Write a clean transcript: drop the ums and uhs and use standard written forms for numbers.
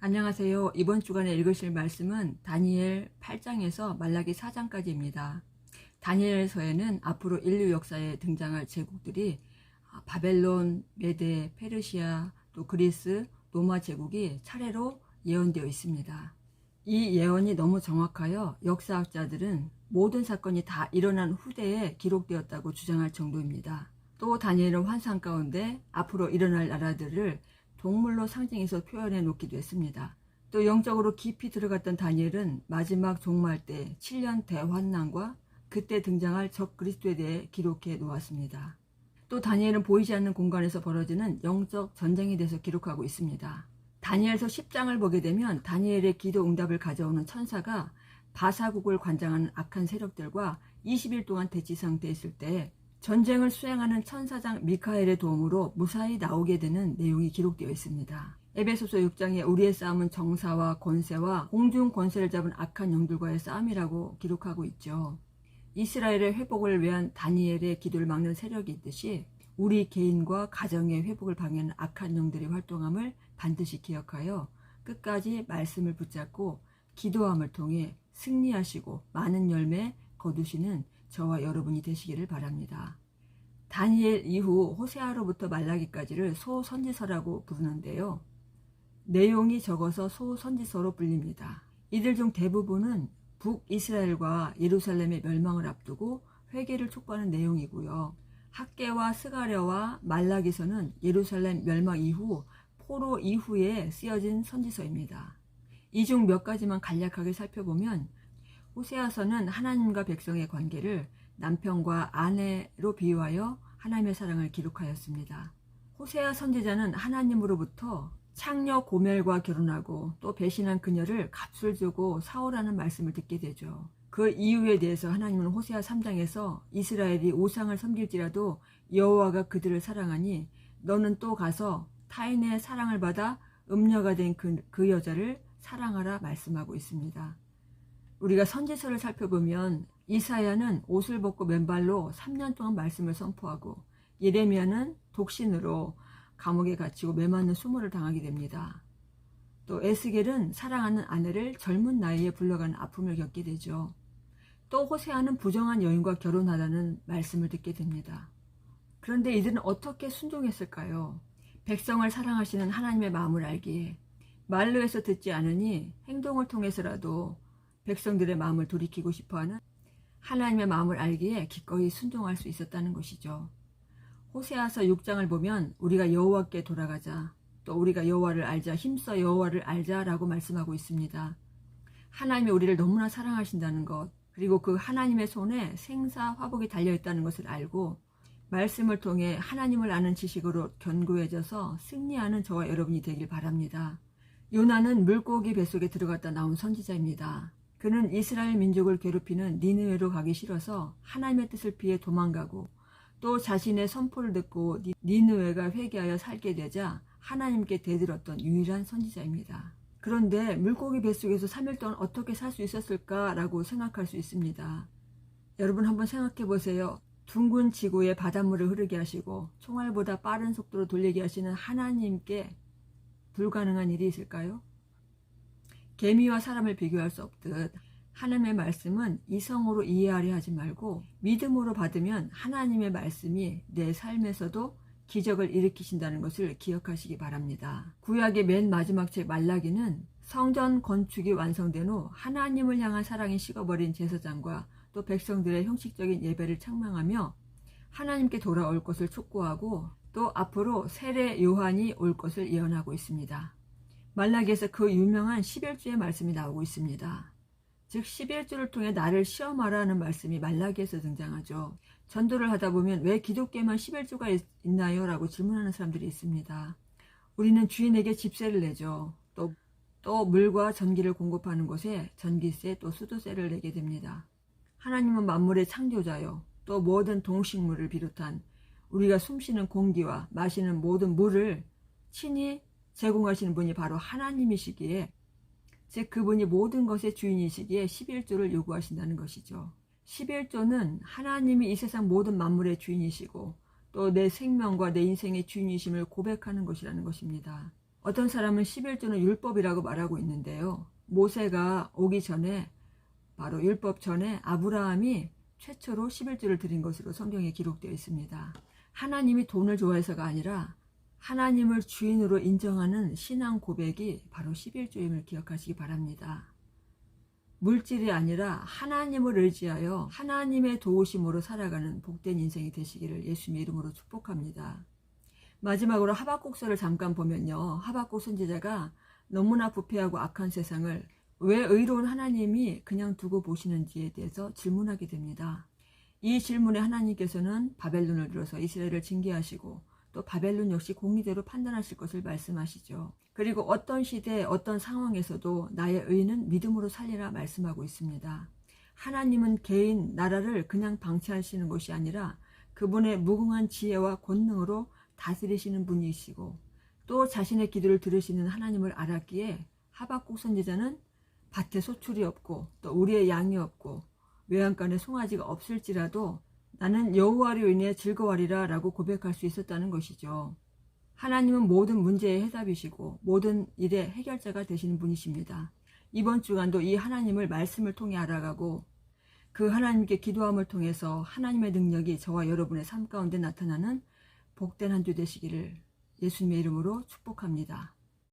안녕하세요. 이번 주간에 읽으실 말씀은 다니엘 8장에서 말라기 4장까지입니다. 다니엘서에는 앞으로 인류 역사에 등장할 제국들이 바벨론, 메데, 페르시아, 또 그리스, 로마 제국이 차례로 예언되어 있습니다. 이 예언이 너무 정확하여 역사학자들은 모든 사건이 다 일어난 후대에 기록되었다고 주장할 정도입니다. 또 다니엘은 환상 가운데 앞으로 일어날 나라들을 동물로 상징해서 표현해 놓기도 했습니다. 또 영적으로 깊이 들어갔던 다니엘은 마지막 종말 때 7년 대환난과 그때 등장할 적 그리스도에 대해 기록해 놓았습니다. 또 다니엘은 보이지 않는 공간에서 벌어지는 영적 전쟁에 대해서 기록하고 있습니다. 다니엘서 10장을 보게 되면 다니엘의 기도 응답을 가져오는 천사가 바사국을 관장하는 악한 세력들과 20일 동안 대치 상태에 있을 때 전쟁을 수행하는 천사장 미카엘의 도움으로 무사히 나오게 되는 내용이 기록되어 있습니다. 에베소서 6장에 우리의 싸움은 정사와 권세와 공중 권세를 잡은 악한 영들과의 싸움이라고 기록하고 있죠. 이스라엘의 회복을 위한 다니엘의 기도를 막는 세력이 있듯이 우리 개인과 가정의 회복을 방해하는 악한 영들의 활동함을 반드시 기억하여 끝까지 말씀을 붙잡고 기도함을 통해 승리하시고 많은 열매 거두시는 저와 여러분이 되시기를 바랍니다. 다니엘 이후 호세아로부터 말라기까지를 소선지서라고 부르는데요. 내용이 적어서 소선지서로 불립니다. 이들 중 대부분은 북이스라엘과 예루살렘의 멸망을 앞두고 회개를 촉구하는 내용이고요. 학개와 스가랴와 말라기서는 예루살렘 멸망 이후 포로 이후에 쓰여진 선지서입니다. 이 중 몇 가지만 간략하게 살펴보면 호세아서는 하나님과 백성의 관계를 남편과 아내로 비유하여 하나님의 사랑을 기록하였습니다. 호세아 선지자는 하나님으로부터 창녀 고멜과 결혼하고 또 배신한 그녀를 값을 주고 사오라는 말씀을 듣게 되죠. 그 이유에 대해서 하나님은 호세아 3장에서 이스라엘이 우상을 섬길지라도 여호와가 그들을 사랑하니 너는 또 가서 타인의 사랑을 받아 음녀가 된 그 여자를 사랑하라 말씀하고 있습니다. 우리가 선지서를 살펴보면 이사야는 옷을 벗고 맨발로 3년 동안 말씀을 선포하고 예레미야는 독신으로 감옥에 갇히고 매맞는 수모를 당하게 됩니다. 또 에스겔은 사랑하는 아내를 젊은 나이에 불러가는 아픔을 겪게 되죠. 또 호세아는 부정한 여인과 결혼하라는 말씀을 듣게 됩니다. 그런데 이들은 어떻게 순종했을까요? 백성을 사랑하시는 하나님의 마음을 알기에 말로 해서 듣지 않으니 행동을 통해서라도 백성들의 마음을 돌이키고 싶어하는 하나님의 마음을 알기에 기꺼이 순종할 수 있었다는 것이죠. 호세아서 6장을 보면 우리가 여호와께 돌아가자, 또 우리가 여호와를 알자, 힘써 여호와를 알자라고 말씀하고 있습니다. 하나님이 우리를 너무나 사랑하신다는 것, 그리고 그 하나님의 손에 생사 화복이 달려있다는 것을 알고 말씀을 통해 하나님을 아는 지식으로 견고해져서 승리하는 저와 여러분이 되길 바랍니다. 요나는 물고기 뱃속에 들어갔다 나온 선지자입니다. 그는 이스라엘 민족을 괴롭히는 니느웨로 가기 싫어서 하나님의 뜻을 피해 도망가고 또 자신의 선포를 듣고 니느웨가 회개하여 살게 되자 하나님께 대들었던 유일한 선지자입니다. 그런데 물고기 뱃속에서 3일 동안 어떻게 살 수 있었을까라고 생각할 수 있습니다. 여러분 한번 생각해 보세요. 둥근 지구에 바닷물을 흐르게 하시고 총알보다 빠른 속도로 돌리게 하시는 하나님께 불가능한 일이 있을까요? 개미와 사람을 비교할 수 없듯 하나님의 말씀은 이성으로 이해하려 하지 말고 믿음으로 받으면 하나님의 말씀이 내 삶에서도 기적을 일으키신다는 것을 기억하시기 바랍니다. 구약의 맨 마지막 책 말라기는 성전 건축이 완성된 후 하나님을 향한 사랑이 식어버린 제사장과 또 백성들의 형식적인 예배를 책망하며 하나님께 돌아올 것을 촉구하고 또 앞으로 세례 요한이 올 것을 예언하고 있습니다. 말라기에서 그 유명한 11주의 말씀이 나오고 있습니다. 즉 11주를 통해 나를 시험하라는 말씀이 말라기에서 등장하죠. 전도를 하다 보면 왜 기독교에만 11주가 있나요? 라고 질문하는 사람들이 있습니다. 우리는 주인에게 집세를 내죠. 또 물과 전기를 공급하는 곳에 전기세 또 수도세를 내게 됩니다. 하나님은 만물의 창조자요. 또 모든 동식물을 비롯한 우리가 숨쉬는 공기와 마시는 모든 물을 친히 제공하시는 분이 바로 하나님이시기에 즉 그분이 모든 것의 주인이시기에 11조를 요구하신다는 것이죠. 11조는 하나님이 이 세상 모든 만물의 주인이시고 또 내 생명과 내 인생의 주인이심을 고백하는 것이라는 것입니다. 어떤 사람은 11조는 율법이라고 말하고 있는데요. 모세가 오기 전에, 바로 율법 전에 아브라함이 최초로 11조를 드린 것으로 성경에 기록되어 있습니다. 하나님이 돈을 좋아해서가 아니라 하나님을 주인으로 인정하는 신앙 고백이 바로 11조임을 기억하시기 바랍니다. 물질이 아니라 하나님을 의지하여 하나님의 도우심으로 살아가는 복된 인생이 되시기를 예수님의 이름으로 축복합니다. 마지막으로 하박국서를 잠깐 보면요. 하박국 선지자가 너무나 부패하고 악한 세상을 왜 의로운 하나님이 그냥 두고 보시는지에 대해서 질문하게 됩니다. 이 질문에 하나님께서는 바벨론을 들어서 이스라엘을 징계하시고 또 바벨론 역시 공의대로 판단하실 것을 말씀하시죠. 그리고 어떤 시대 어떤 상황에서도 나의 의는 믿음으로 살리라 말씀하고 있습니다. 하나님은 개인 나라를 그냥 방치하시는 것이 아니라 그분의 무궁한 지혜와 권능으로 다스리시는 분이시고 또 자신의 기도를 들으시는 하나님을 알았기에 하박국 선지자는 밭에 소출이 없고 또 우리의 양이 없고 외양간에 송아지가 없을지라도 나는 여호와로 인해 즐거워하리라 라고 고백할 수 있었다는 것이죠. 하나님은 모든 문제의 해답이시고 모든 일의 해결자가 되시는 분이십니다. 이번 주간도 이 하나님을 말씀을 통해 알아가고 그 하나님께 기도함을 통해서 하나님의 능력이 저와 여러분의 삶 가운데 나타나는 복된 한 주 되시기를 예수님의 이름으로 축복합니다.